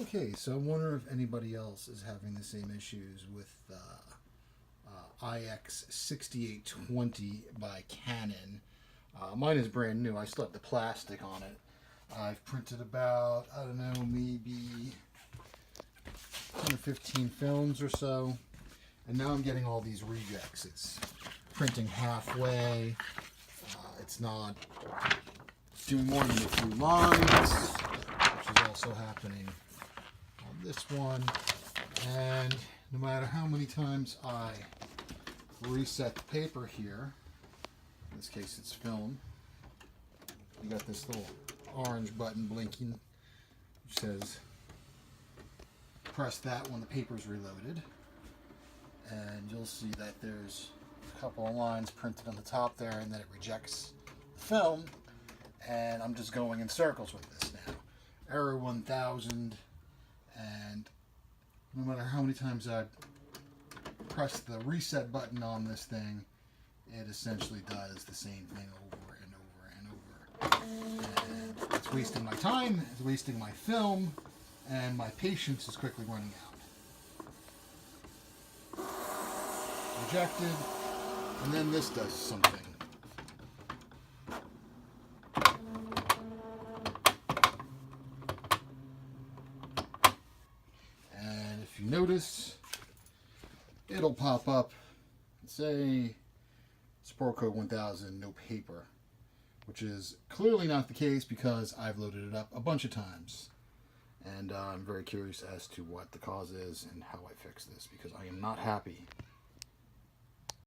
Okay, so I wonder if anybody else is having the same issues with IX6820 by Canon. Mine is brand new. I still have the plastic on it. I've printed about, I don't know, maybe 10 or 15 films or so. And now I'm getting all these rejects. It's printing halfway. It's not doing more than a few lines, which is also happening on this one. And no matter how many times I reset the paper here, in this case it's film, you got this little orange button blinking which says press that when the paper's reloaded, and you'll see that there's a couple of lines printed on the top there, and then it rejects the film, and I'm just going in circles with this now. Error 1000, and no matter how many times I press the reset button on this thing, it essentially does the same thing over and over and over. And it's wasting my time, it's wasting my film, and my patience is quickly running out. Rejected, and then this does something. And if you notice, it'll pop up and say support code 1000, no paper, which is clearly not the case because I've loaded it up a bunch of times. And I'm very curious as to what the cause is and how I fix this, because I am not happy